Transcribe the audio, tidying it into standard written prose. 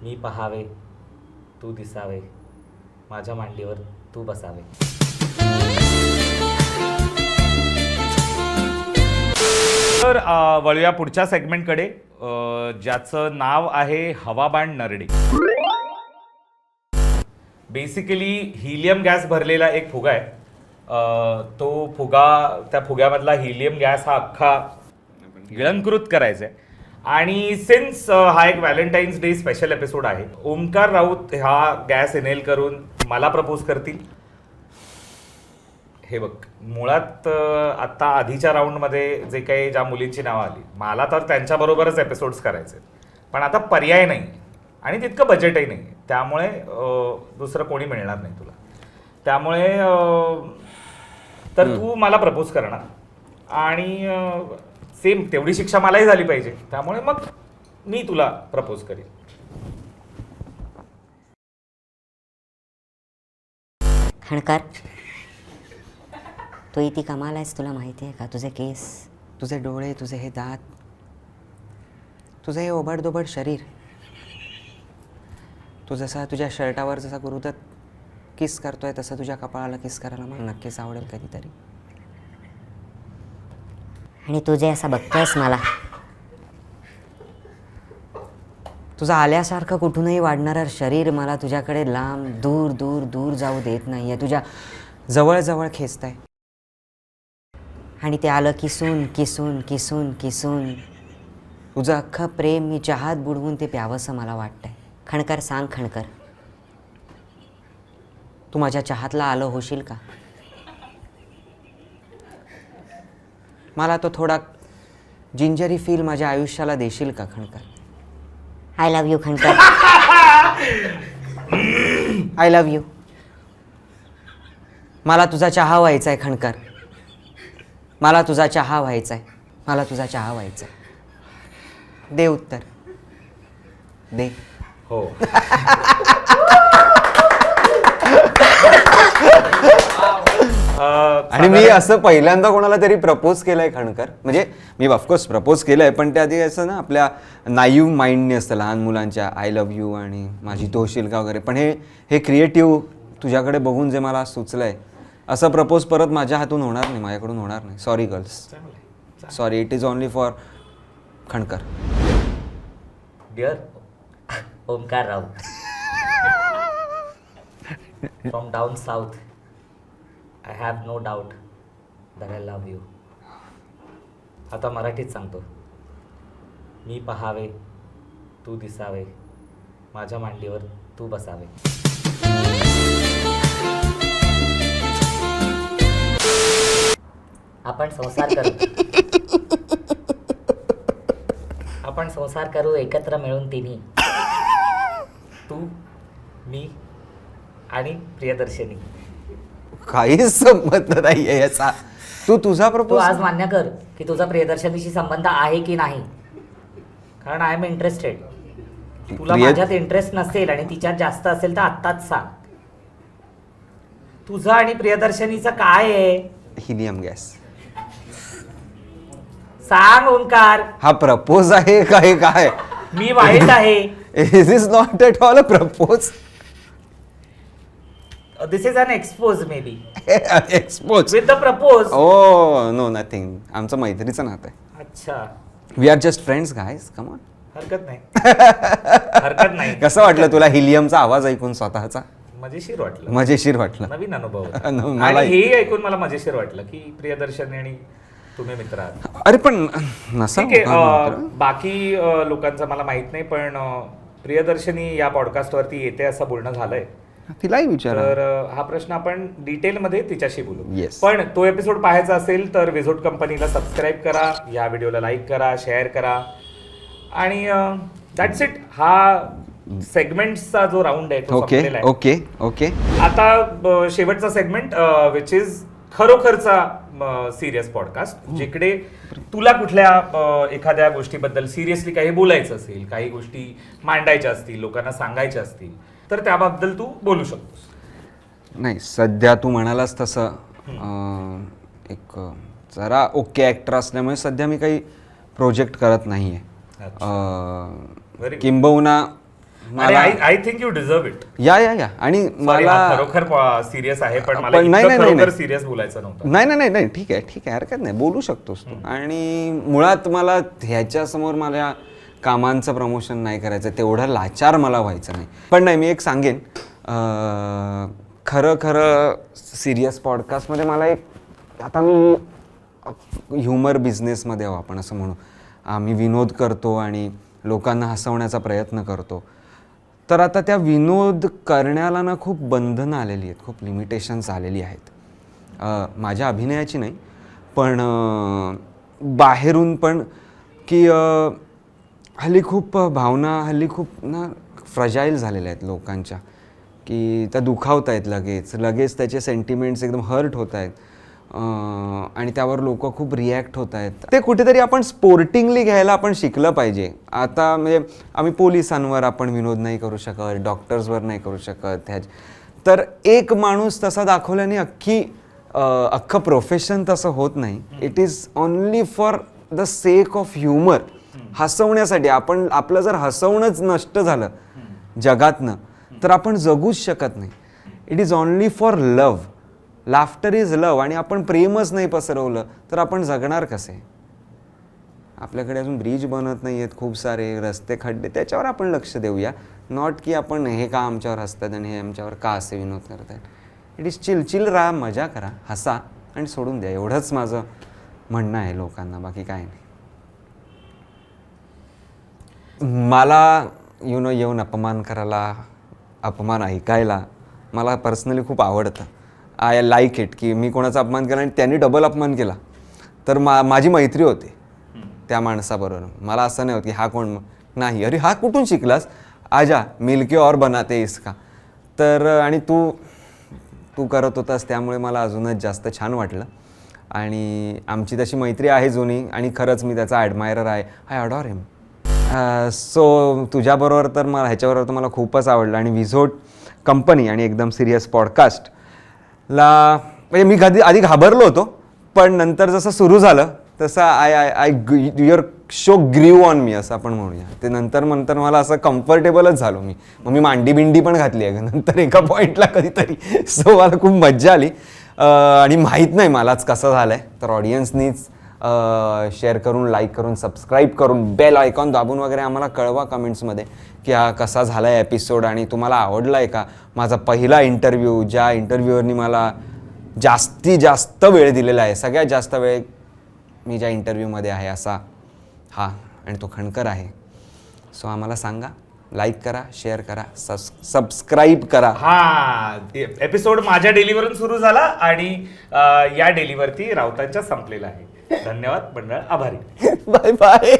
मी पहावे तू दिसावे माझ्या मांडीवर तू बसावे. तर वळूया पुढच्या सेगमेंटकडे, ज्याचं नाव आहे हवाबाण नरडे. बेसिकली हिलियम गॅस भरलेला एक फुगा आहे. तो फुगा, त्या फुग्यामधला हिलियम गॅस हा अख्खा गिळंकृत करायचा आहे. आणि सिन्स हा एक व्हॅलेंटाईन्स डे स्पेशल एपिसोड आहे, ओमकार राऊत हा गॅस इनेल करून मला प्रपोज करतील. हे बघ, मुळात आत्ता आधीच्या राऊंडमध्ये जे काही ज्या मुलींची नावं आली, मला तर त्यांच्याबरोबरच एपिसोड्स करायचे, पण आता पर्याय नाही आणि तितकं बजेटही नाही, त्यामुळे दुसरं कोणी मिळणार नाही तुला. त्यामुळे तर तू मला प्रपोज करणार आणि सेम तेवढी शिक्षा मलाही झाली पाहिजे, त्यामुळे मग मी तुला प्रपोज करेन. खणकार, तू इथे कमाल आहेस, तुला माहिती आहे का? तुझे केस, तुझे डोळे, तुझे हे दात, तुझं हे ओबडधोबड शरीर, तू जसा तुझ्या शर्टावर जसा गुरुदत्त किस करतोय तसं तुझ्या कपाळाला किस करायला मला नक्कीच आवडेल कधीतरी. आणि तू जे असं बघतोयस मला, तुझं आल्यासारखं कुठूनही वाढणारं शरीर मला तुझ्याकडे लांब दूर दूर दूर जाऊ देत नाही आहे, तुझ्या जवळजवळ खेचत आहे. आणि ते आलं किसून किसून किसून किसून तुझं अख्खं प्रेम मी चहात बुडवून ते प्यावंसं मला वाटतंय. खणकर, सांग खणकर, तू माझ्या चहातला आलं होशील का? मला तो थोडा जिंजरी फील माझ्या आयुष्याला देशील का खणकर? आय लव्ह यू खणकर. I love you. मला तुझा चहा व्हायचा आहे खणकर, मला तुझा चहा व्हायचा आहे, मला तुझा चहा व्हायचा आहे. दे उत्तर, दे. हो. आणि मी असं पहिल्यांदा कोणाला तरी प्रपोज केलंय खणकर, म्हणजे मी ऑफकोर्स प्रपोज केलंय, पण त्या आधी असं ना आपल्या नाईव्ह माइंडने असतं लहान मुलांच्या, आय लव्ह यू आणि माझी तो होशील का वगैरे. पण हे क्रिएटिव्ह तुझ्याकडे बघून जे मला सुचलंय, असं प्रपोज परत माझ्या हातून होणार नाही, माझ्याकडून होणार नाही. Sorry girls, sorry. It is only for खणकर. Dear Omkar Raut from down south, I have no doubt that I love you. आता मराठीत सांगतो. मी पहावे तू दिसावे माझ्या मांडीवर तू बसावे. आपण संसार करू, आपण संसार करू एकत्र मिळून तिन्ही, तू, मी आणि प्रियदर्शनी. काहीच संबंध नाहीये याचा. तू तुझा तू प्रपोज आज मान्य कर की तुझा प्रियदर्शनीशी संबंध आहे की नाही, कारण आय एम इंटरेस्टेड. तुला माझ्यात इंटरेस्ट नसेल आणि तिच्यात जास्त असेल तर आत्ताच सांग. तुझं आणि प्रियदर्शनीचं काय आहे? Helium gas. सांग ओंकार. हा प्रपोज आहे काय? काय मी वाईट आहे. Is is not at all a propose. This is an expose maybe. Expose with the propose. Oh no, nothing. आमचं मैत्रीचं नातं आहे. अच्छा, we are just friends guys, come on. हरकत नाही. हरकत नाही. कसं वाटलं तुला हिलियमचा आवाज ऐकून स्वतःचा? मजेशीर वाटलं. मजेशीर वाटलं. नवीन अनुभव होता. मला- आणि हेही ऐकून मला मजेशीर वाटलं की प्रियदर्शनी आणि तुम्ही मित्र आहात. अरे पण नसा ठीक आहे. बाकी लोकांचं मला माहित नाही, पण प्रियदर्शनी या पॉडकास्टवरती येते असं बोलणं झालंय, तिलाही विचार. तर हा प्रश्न आपण डिटेलमध्ये तिच्याशी बोलू. Yes. पण तो एपिसोड पाहायचा असेल तर विझोट कंपनीला सबस्क्राईब करा, या व्हिडिओला लाईक करा, शेअर करा आणि दॅट्स इट. हा सेगमेंटचा जो राऊंड आहे तो ओके संपलेला आहे. Okay okay. आता शेवटचा सेगमेंट विच इज खरोखरचा सिरियस पॉडकास्ट, जिकडे तुला कुठल्या एखाद्या गोष्टीबद्दल सिरियसली काही बोलायचं असेल, काही गोष्टी मांडायच्या असतील, लोकांना सांगायच्या असतील, तर त्याबद्दल तू बोलू शकतोस. नाही, सध्या तू म्हणालास तसं एक जरा ओके ॲक्टर असल्यामुळे सध्या मी काही प्रोजेक्ट करत नाही आहे. Very good. किंबहुना I think you deserve it. या आणि मला खरोखर सिरियस आहे, पण मला पण नाही, इतकं नाही, खरोखर नाही. सिरियस बोलायचं नव्हतं. नाही ठीक आहे हरकत नाही, बोलू शकतोस तू. आणि मुळात मला ह्याच्या समोर माझ्या कामांचं प्रमोशन नाही करायचं, तेवढं लाचार मला व्हायचं नाही. पण नाही, मी एक सांगेन, खरं सिरियस पॉडकास्टमध्ये मला एक, आता मी ह्युमर बिझनेसमध्ये आहो आपण असं म्हणू, आम्ही विनोद करतो आणि लोकांना हसवण्याचा प्रयत्न करतो. तर आता त्या विनोद करण्याला ना खूप बंधनं आलेली आहेत, खूप लिमिटेशन्स आलेली आहेत. माझ्या अभिनयाची नाही, पण बाहेरून पण, की हल्ली खूप भावना हल्ली खूप ना फ्रजाईल झालेल्या आहेत लोकांच्या, की त्या दुखावत आहेत लगेच त्याचे सेंटिमेंट्स एकदम हर्ट होत आहेत आणि त्यावर लोक खूप रिॲक्ट होत आहेत. ते कुठेतरी आपण स्पोर्टिंगली घ्यायला आपण शिकलं पाहिजे. आता म्हणजे आम्ही पोलिसांवर आपण विनोद नाही करू शकत, डॉक्टर्सवर नाही करू शकत, तर एक माणूस तसा दाखवल्याने अख्खं प्रोफेशन तसं होत नाही. It is only for the sake of humour, हसवण्यासाठी. आपलं जर हसवणंच नष्ट झालं जगातनं तर आपण जगूच शकत नाही. It is only for love, laughter is love. आणि आपण प्रेमच नाही पसरवलं तर आपण जगणार कसे? आपल्याकडे अजून ब्रिज बनत नाही आहेत, खूप सारे रस्ते खड्डे, त्याच्यावर आपण लक्ष देऊया. नॉट की आपण हे का आमच्यावर हसतात आणि हे आमच्यावर का असे विनोद करत आहेत. इट इज चिल राहा, मजा करा, हसा आणि सोडून द्या. एवढंच माझं म्हणणं आहे लोकांना, बाकी काय नाही. मला येऊन अपमान करायला, अपमान ऐकायला मला पर्सनली खूप आवडतं. आय लाईक इट, की मी कोणाचा अपमान केला आणि त्यांनी डबल अपमान केला तर माझी मैत्री होते त्या माणसाबरोबर. मला असं नाही होत की हा कोण नाही, अरे हा कुठून शिकलास, आजा मिलके और बनाते इसका. तर आणि तू करत होतास, त्यामुळे मला अजूनच जास्त छान वाटलं. आणि आमची तशी मैत्री आहे जुनी, आणि खरंच मी त्याचा ॲडमायरर आहे. I अडॉर him. सो तुझ्याबरोबर तर मला ह्याच्याबरोबर तर मला खूपच आवडलं. आणि विझोट कंपनी आणि एकदम सिरियस पॉडकास्टला म्हणजे मी आधी घाबरलो होतो, पण नंतर जसं सुरू झालं तसं आय युअर शो ग्रीव ऑन मी, असं आपण म्हणूया. ते नंतर मला असं कम्फर्टेबलच झालो मी. मग मी मांडी बिंडी पण घातली आहे नंतर एका पॉईंटला कधीतरी. सो मला खूप मज्जा आली. आणि माहीत नाही मलाच कसं झालं आहे, तर ऑडियन्सनीच शेअर करून, लाईक करून, सबस्क्राईब करून, बेल आयकॉन दाबून वगैरे आम्हाला कळवा कमेंट्समध्ये की हा कसा झाला आहे एपिसोड आणि तुम्हाला आवडला आहे का. माझा पहिला इंटरव्ह्यू, ज्या इंटरव्ह्यूवरनी मला जास्तीत जास्त वेळ दिलेला आहे, सगळ्यात जास्त वेळ मी ज्या इंटरव्ह्यूमध्ये आहे असा हा, आणि तो खणकर आहे. सो आम्हाला सांगा, लाईक करा, शेअर करा, सबस्क्राईब करा. हा एपिसोड माझ्या डेलीवरून सुरू झाला आणि या डेलीवरती राऊतांच्या संपलेला आहे. धन्यवाद मंडळ, आभारी. Bye bye.